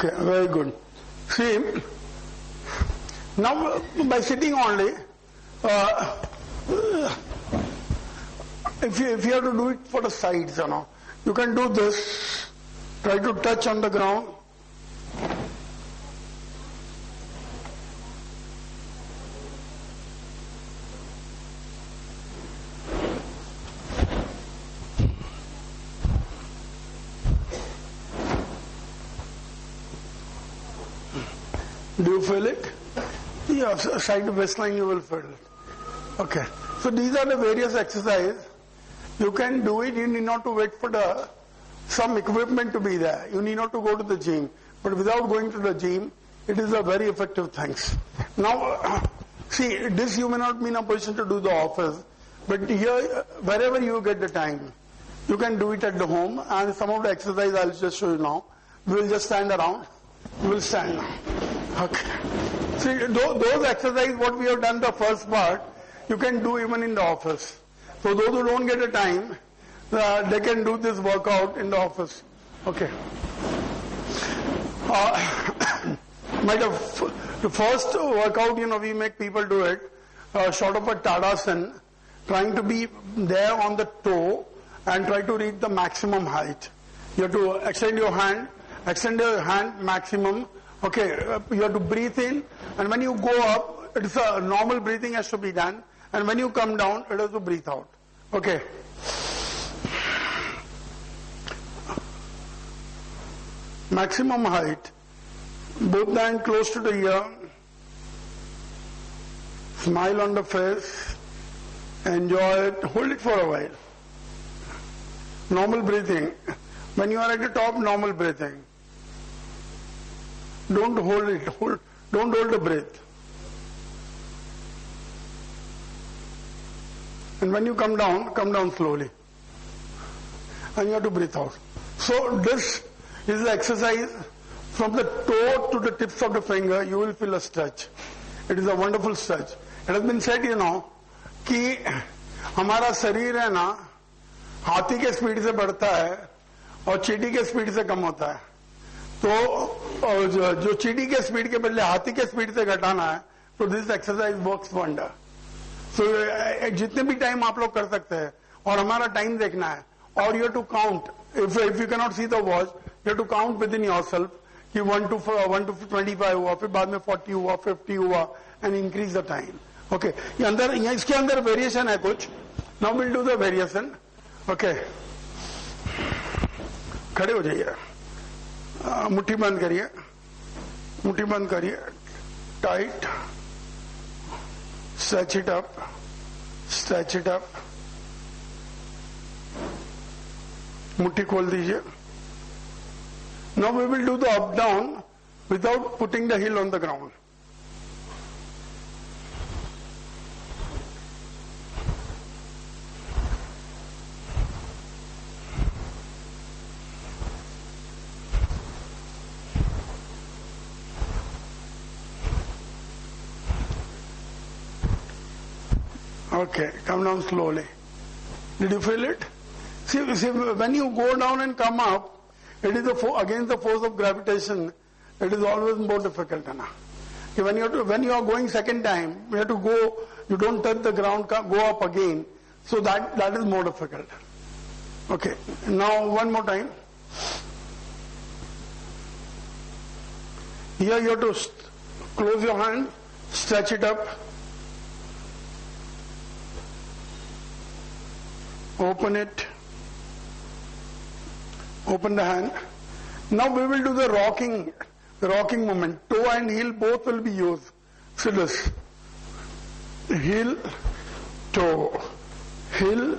Okay, very good. See, now by sitting only, if you have to do it for the sides, you can do this. Try to touch on the ground. Do you feel it? Yeah, side waistline you will feel it. Okay. So these are the various exercises. You can do it. You need not to wait for some equipment to be there. You need not to go to the gym. But without going to the gym, it is a very effective thing. Now, see, this you may not be in a position to do the office. But here, wherever you get the time, you can do it at the home. And some of the exercises I'll just show you now. We will just stand around. We will stand now. Okay. See, those exercises, what we have done the first part, you can do even in the office. So those who don't get a time, they can do this workout in the office. Okay. The first workout, we make people do it, sort of a Tadasana, trying to be there on the toe and try to reach the maximum height. You have to extend your hand maximum. Okay, you have to breathe in, and when you go up, it's a normal breathing has to be done, and when you come down, it has to breathe out. Okay. Maximum height. Both the hands close to the ear. Smile on the face. Enjoy it. Hold it for a while. Normal breathing. When you are at the top, normal breathing. Don't hold it. Don't hold the breath. And when you come down slowly. And you have to breathe out. So this is the exercise. From the toe to the tips of the finger, you will feel a stretch. It is a wonderful stretch. It has been said, कि हमारा शरीर है ना, हाथी के speed से बढ़ता है और चींटी के स्पीड से कम होता है. तो जो चींटी के स्पीड के बदले हाथी के स्पीड से घटाना है, तो दिस एक्सरसाइज वर्क्स वंडर. सो जितने भी टाइम आप लोग कर सकते हैं, और हमारा टाइम देखना है, और you to count. If you can not see the watch, you to count within yourself कि 1 to 25 हुआ, फिर बाद में 40 हुआ, 50 हुआ, and increase the time. Okay, इसके अंदर वेरिएशन है कुछ. Now will do the variation. Okay, खड़े हो जाइए, मुट्ठी बंद करिए, टाइट, स्ट्रेच इट अप, मुट्ठी खोल दीजिए. Now we will do the up down without putting the heel on the ground. Okay, come down slowly. Did you feel it? See, when you go down and come up, it is against the force of gravitation. It is always more difficult. When you are going second time, you have to go. You don't touch the ground. Go up again. So that is more difficult. Okay. Now one more time. Here you have to close your hand, stretch it up, open it. Open the hand. Now we will do the rocking movement. Toe and heel both will be used. So this. Heel, toe, heel,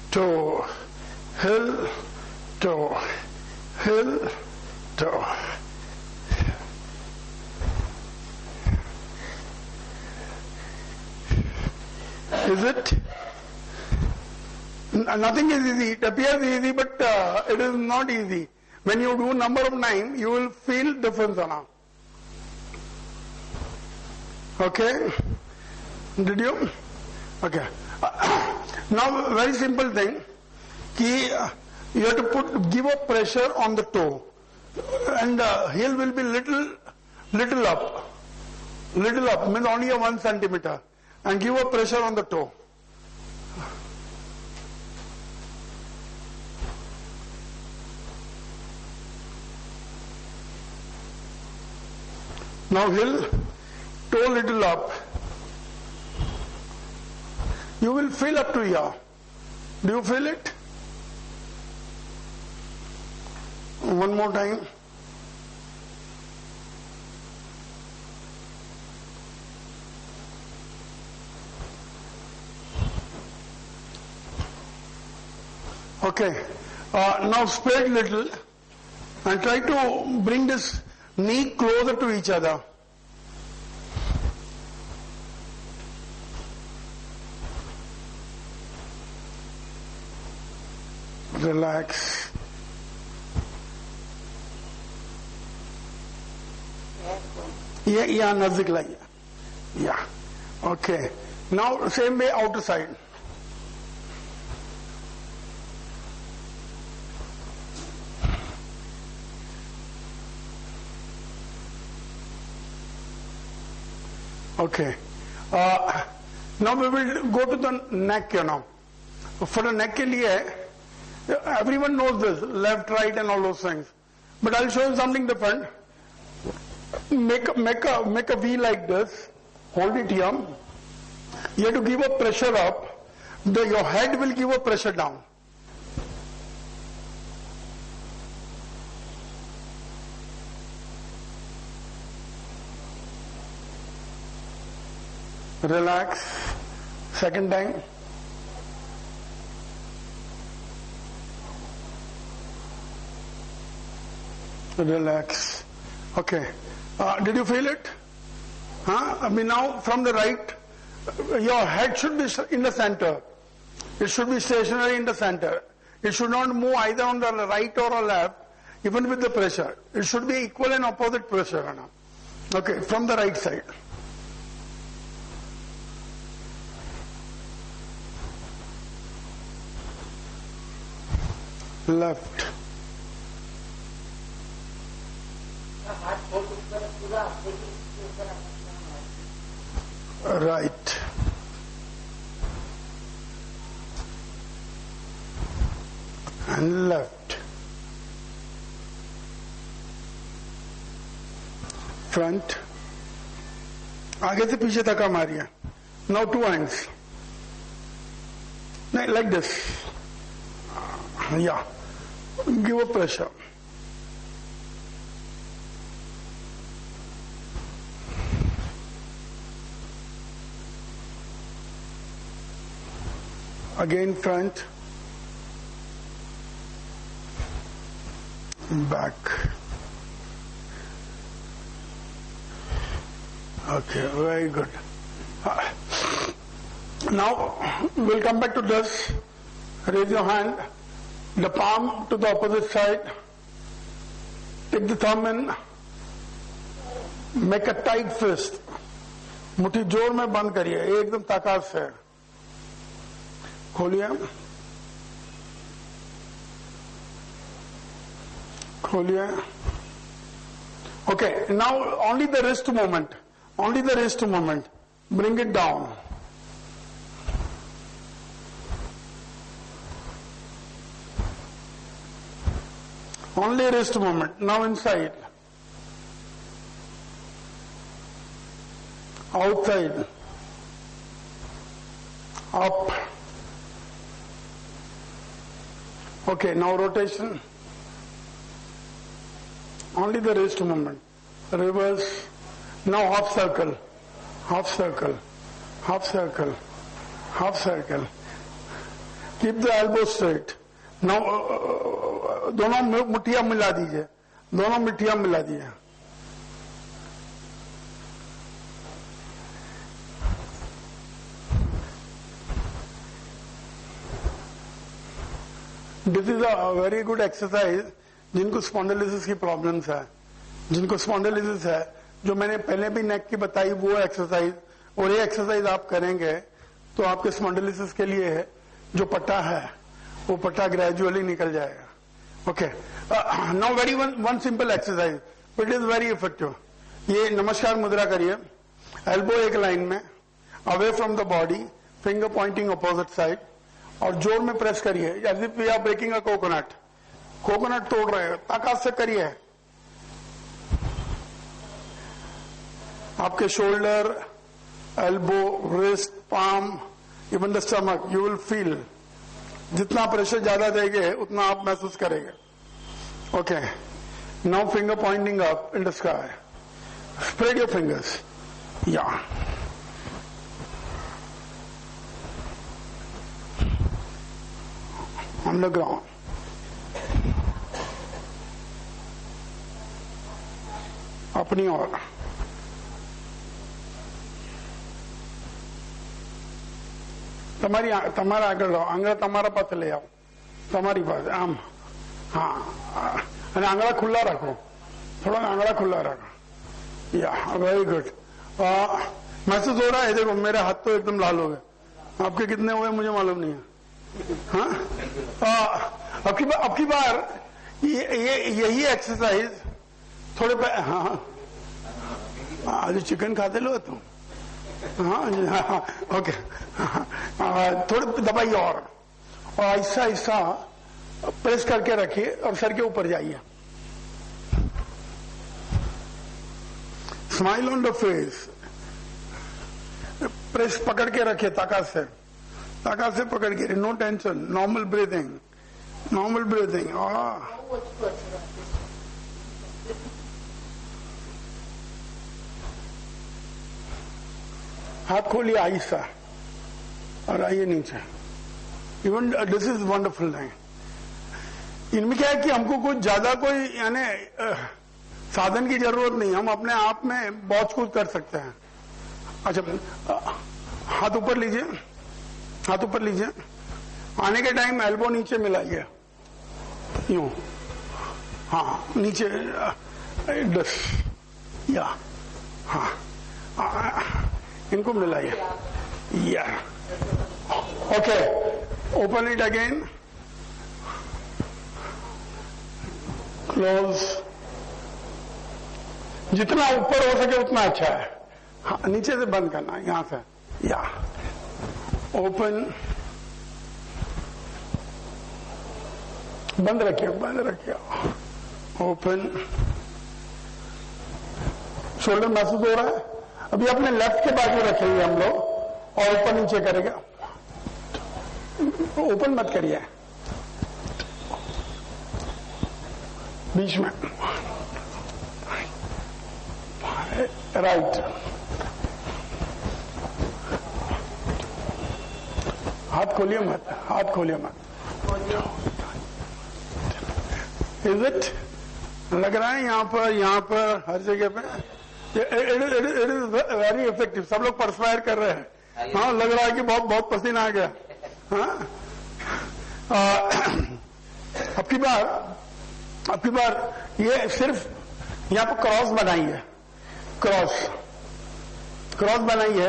toe, heel, toe, heel, toe. Is it? Nothing is easy. It appears easy, but it is not easy. When you do number of 9, you will feel difference. Okay? Did you? Okay. Now, very simple thing. You have to give a pressure on the toe. and the heel will be little up, means only a 1 centimeter, and give a pressure on the toe. Now heel, toe little up. You will feel up to here. Do you feel it? One more time. Okay. Now spread little and try to bring this knee closer to each other. Relax. Yeah, nazik like. Yeah. Okay. Now same way outer side. Okay. Now we will go to the neck, For the neck ke liye, everyone knows this, left, right and all those things. But I'll show you something different. Make a V like this. Hold it here. You have to give a pressure up. Your head will give a pressure down. Relax. Second time. Relax. Okay. Did you feel it? I mean, now from the right, your head should be in the center. It should be stationary in the center. It should not move either on the right or left, even with the pressure. It should be equal and opposite pressure. Okay, from the right side. Left. Right. And left. Front. आगे से पीछे तक मारिए. Now 2 hands. Like this. Yeah. Give a pressure. Again front, back. Okay, very good. Now we'll come back to this. Raise your hand, the palm to the opposite side. Take the thumb in. Make a tight fist. मुट्ठी जोर में बंद करिए, एकदम ताकत से. खोलिए. खोलिए. Okay, now only the wrist movement. Only the wrist movement. Bring it down. Only wrist movement. Now inside. Outside. Up. Okay, now rotation. Only the wrist movement. Reverse. Now half circle. Half circle. Half circle. Half circle. Keep the elbow straight. Now दोनों मुट्ठियां मिला दीजिए. दोनों मुट्ठियां मिला दीजिए. This is a very good exercise जिनको spondylosis की problems है, जिनको स्पॉन्डिलोसिस है, जो मैंने पहले भी नेक की बताई वो एक्सरसाइज और ये एक्सरसाइज आप करेंगे तो आपके स्पॉन्डिलोसिस के लिए जो पट्टा है वो पट्टा ग्रेजुअली निकल जाएगा. Okay. Now very one simple exercise, but it is very effective. ये नमस्कार मुद्रा करिए, एल्बो एक लाइन में, away from the body, finger pointing opposite side, और जोर में प्रेस करिए, as if we are breaking a coconut. Coconut तोड़ रहे हैं, ताकत से करिए. आपके shoulder, elbow, wrist, palm, even the stomach, you will feel. जितना प्रेशर ज्यादा देंगे उतना आप महसूस करेंगे. Okay. Now finger pointing up in the sky. Spread your fingers. Yeah. On the ground. अपनी ओर. તમારા આગળ લો, આંગળા તમારા પાસે લઈ આવો, તમારી પાસે આમ. હા, અને આંગળા ખુલ્લા રાખો, થોડા આંગળા ખુલ્લા રાખો. या वेरी गुड. महसूस हो रहा है? देखो मेरे हाथ तो एकदम लाल हो गए. आपके कितने हुए मुझे मालूम नहीं है. हाँ, अब की बार यही एक्सरसाइज थोड़े हाँ, आज चिकन खाते लो तुम. हाँ, ओके. थोड़े दबाइए और ऐसा ऐसा प्रेस करके रखिए और सर के ऊपर जाइए. Smile on the face. Press पकड़ के रखे ताकत से पकड़ के. No tension. Normal breathing. हाथ खोलिए आहिस्ता और आइए नीचे. Even this is wonderful thing. इनमें क्या है कि हमको कुछ ज्यादा कोई यानी साधन की जरूरत नहीं. हम अपने आप में बहुत कुछ कर सकते हैं. अच्छा, हाथ ऊपर लीजिए. आने के टाइम एल्बो नीचे मिलाइए, यूं. हाँ, नीचे दस. या हाँ, इनको मिलाइए. या okay. Open it again. Close. जितना ऊपर हो सके उतना अच्छा है. हाँ, नीचे से बंद करना, यहां से. या ओपन. बंद रखिए. ओपन. शोल्डर महसूस हो रहा है? अभी अपने लेफ्ट के बाजू रखेंगे हम लोग और ऊपर नीचे करेगा. ओपन मत करिए, बीच में. राइट. हाथ खोलिए मत. Is it? लग रहा है यहाँ पर हर जगह पे. It is very effective. सब लोग परस्पायर कर रहे हैं. हाँ, लग रहा है कि बहुत पसीना आ गया. हाँ, अब की बार ये सिर्फ यहाँ पर क्रॉस बनाइए. क्रॉस बनाइए.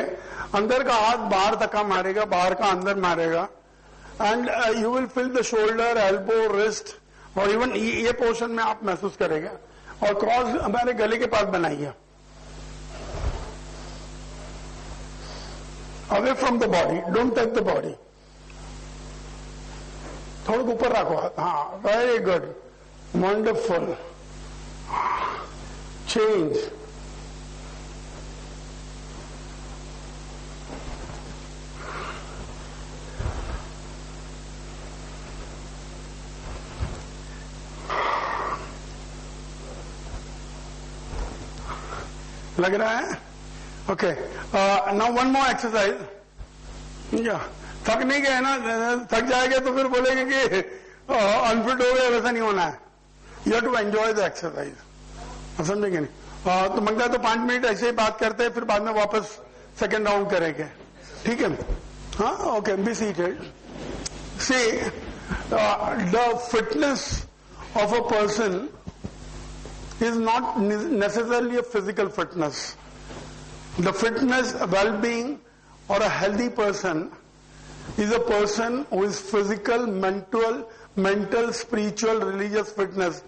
अंदर का हाथ बाहर तक मारेगा, बाहर का अंदर मारेगा. And you will feel the shoulder, elbow, wrist, और इवन ये पोर्शन में आप महसूस करेंगे. और क्रॉस हमारे गले के पास बनाइए. Away from the body, don't touch the body. थोड़ा ऊपर रखो. हाँ, वेरी गुड, वंडरफुल. चेंज. लग रहा है? Okay. Now one more exercise. थक नहीं गए ना? थक जाएंगे तो फिर बोलेंगे कि अनफिट हो गए. वैसा नहीं होना है. You have to enjoy the exercise. समझेंगे नहीं? तो मंगता है तो 5 मिनट ऐसे ही बात करते हैं, फिर बाद में वापस सेकेंड राउंड करेंगे. ठीक है? हाँ, okay. Be seated. See the fitness of a person is not necessarily a physical fitness. The fitness, well-being, or a healthy person is a person who is physical, mental, mental, spiritual, religious fitness.